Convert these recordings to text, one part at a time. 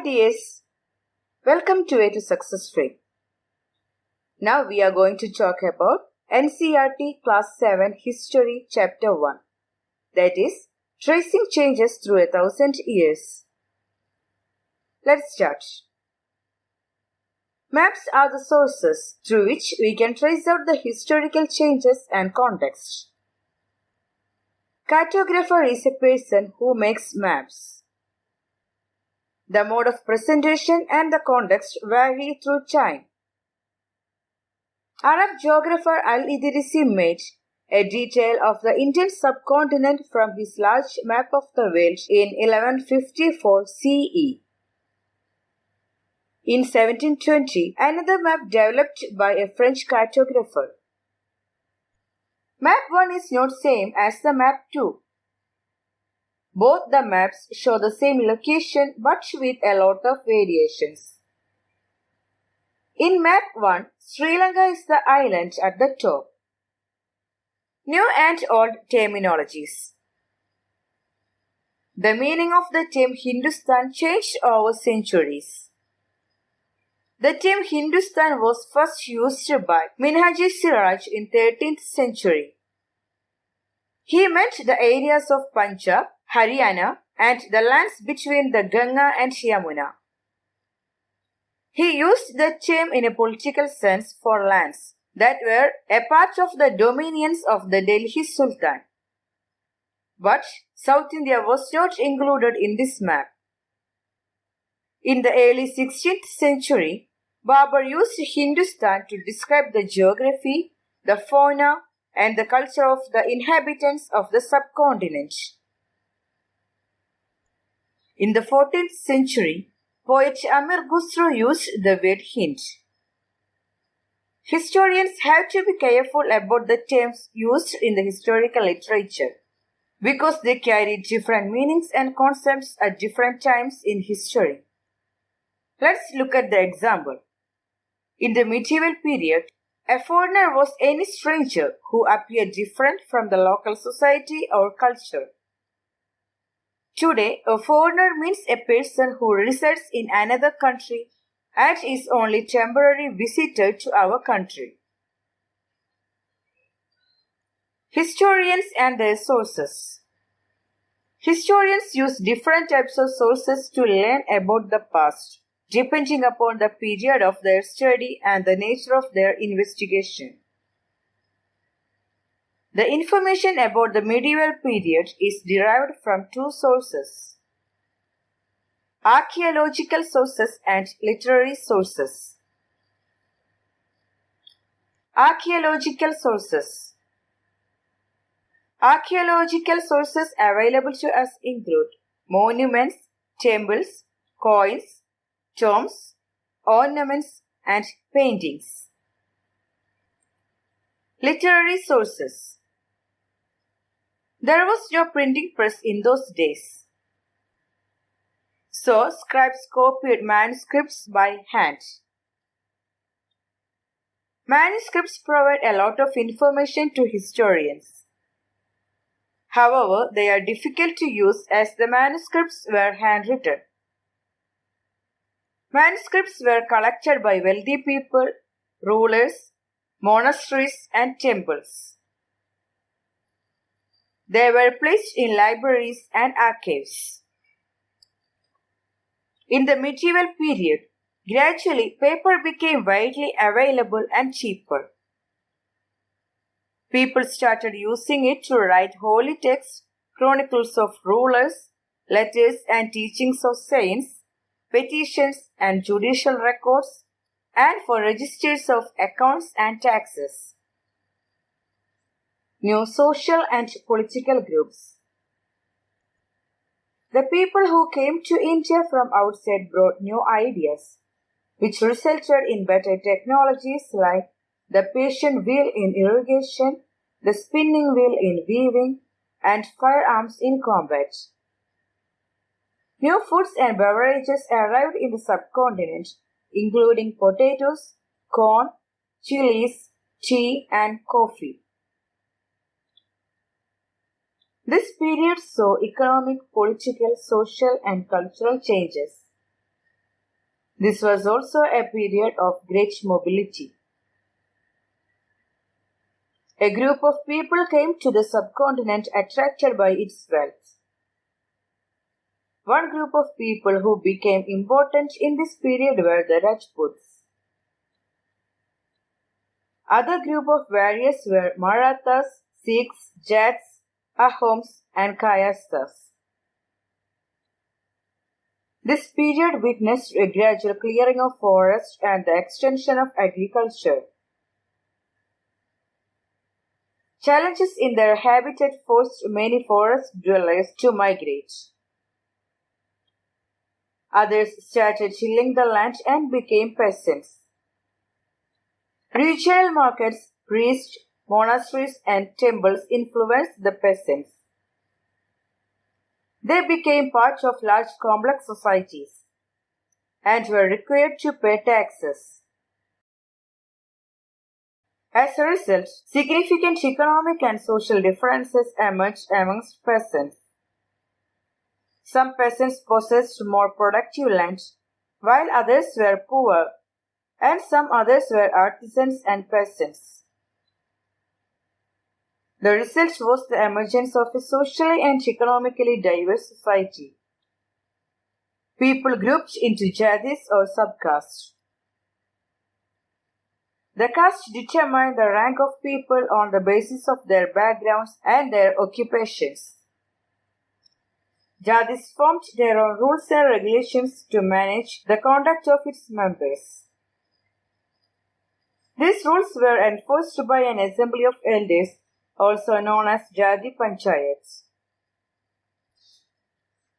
dears, welcome to A to Success Free. Now we are going to talk about Ncert Class 7 History Chapter 1, that is, Tracing Changes Through 1,000 Years. Let's start. Maps are the sources through which we can trace out the historical changes and context. Cartographer is a person who makes maps. The mode of presentation and the context vary through time. Arab geographer Al-Idrisi made a detail of the Indian subcontinent from his large map of the world in 1154 CE. In 1720, another map developed by a French cartographer. Map 1 is not same as the map 2. Both the maps show the same location but with a lot of variations. In map 1, Sri Lanka is the island at the top. New and old terminologies. The meaning of the term Hindustan changed over centuries. The term Hindustan was first used by Minhaji Siraj in 13th century. He meant the areas of Punjab, Haryana, and the lands between the Ganga and Yamuna. He used the term in a political sense for lands that were a part of the dominions of the Delhi Sultan. But South India was not included in this map. In the early 16th century, Babur used Hindustan to describe the geography, the fauna, and the culture of the inhabitants of the subcontinent. In the 14th century, poet Amir Khusro used the word Hind. Historians have to be careful about the terms used in the historical literature because they carry different meanings and concepts at different times in history. Let's look at the example. In the medieval period, a foreigner was any stranger who appeared different from the local society or culture. Today, a foreigner means a person who resides in another country and is only temporary visitor to our country. Historians and their sources. Historians use different types of sources to learn about the past, depending upon the period of their study and the nature of their investigation. The information about the medieval period is derived from two sources: archaeological sources and literary sources. Archaeological sources. Archaeological sources available to us include monuments, temples, coins, tombs, ornaments, and paintings. Literary sources. There was no printing press in those days, so scribes copied manuscripts by hand. Manuscripts provide a lot of information to historians. However, they are difficult to use as the manuscripts were handwritten. Manuscripts were collected by wealthy people, rulers, monasteries, and temples. They were placed in libraries and archives. In the medieval period, gradually paper became widely available and cheaper. People started using it to write holy texts, chronicles of rulers, letters and teachings of saints, petitions and judicial records, and for registers of accounts and taxes. New social and political groups. The people who came to India from outside brought new ideas, which resulted in better technologies like the Persian wheel in irrigation, the spinning wheel in weaving, and firearms in combat. New foods and beverages arrived in the subcontinent, including potatoes, corn, chilies, tea, and coffee. This period saw economic, political, social, and cultural changes. This was also a period of great mobility. A group of people came to the subcontinent attracted by its wealth. One group of people who became important in this period were the Rajputs. Other group of warriors were Marathas, Sikhs, Jats, Ahoms and Kayasthas. This period witnessed a gradual clearing of forests and the extension of agriculture. Challenges in their habitat forced many forest dwellers to migrate. Others started tilling the land and became peasants. Regional markets, priests, monasteries and temples influenced the peasants. They became part of large complex societies and were required to pay taxes. As a result, significant economic and social differences emerged amongst peasants. Some peasants possessed more productive land, while others were poor, and some others were artisans and peasants. The result was the emergence of a socially and economically diverse society. People grouped into jatis or subcastes. The caste determined the rank of people on the basis of their backgrounds and their occupations. Jatis formed their own rules and regulations to manage the conduct of its members. These rules were enforced by an assembly of elders, also known as Jati Panchayats.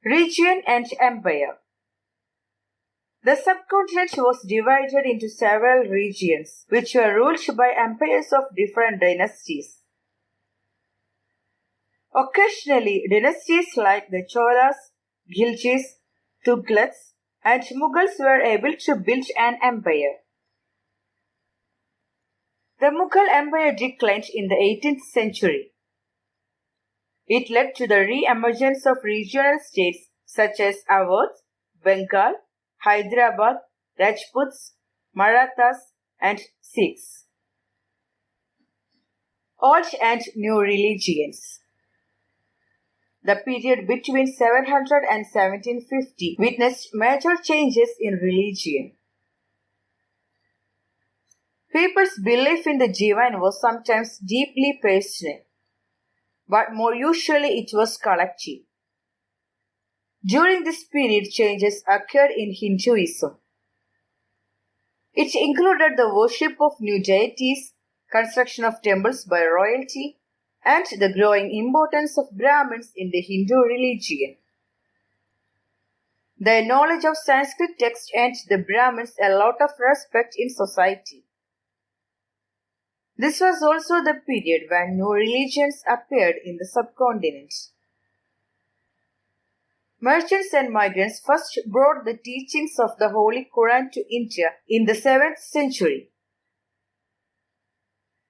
Region and Empire. The subcontinent was divided into several regions, which were ruled by empires of different dynasties. Occasionally, dynasties like the Cholas, Ghilzis, Tughlaqs, and Mughals were able to build an empire. The Mughal Empire declined in the 18th century. It led to the re-emergence of regional states such as Awadh, Bengal, Hyderabad, Rajputs, Marathas, and Sikhs. Old and new religions. The period between 700 and 1750 witnessed major changes in religion. People's belief in the divine was sometimes deeply personal, but more usually it was collective. During this period, changes occurred in Hinduism. It included the worship of new deities, construction of temples by royalty, and the growing importance of Brahmins in the Hindu religion. Their knowledge of Sanskrit texts earned the Brahmins a lot of respect in society. This was also the period when new religions appeared in the subcontinent. Merchants and migrants first brought the teachings of the Holy Quran to India in the 7th century.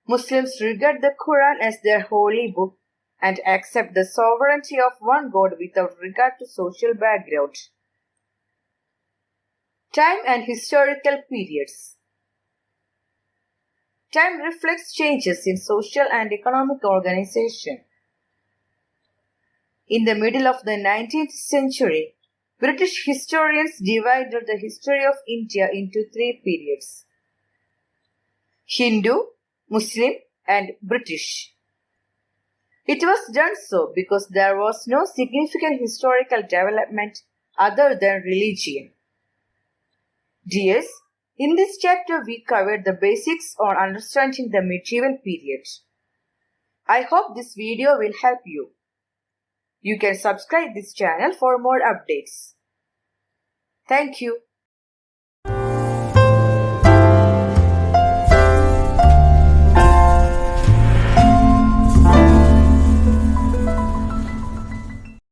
Muslims regard the Quran as their holy book and accept the sovereignty of one God without regard to social background. Time and historical periods. Time reflects changes in social and economic organization. In the middle of the 19th century, British historians divided the history of India into 3 periods: Hindu, Muslim, and British. It was done so because there was no significant historical development other than religion. Dears, in this chapter we covered the basics on understanding the medieval period. I hope this video will help you. You can subscribe this channel for more updates. Thank you.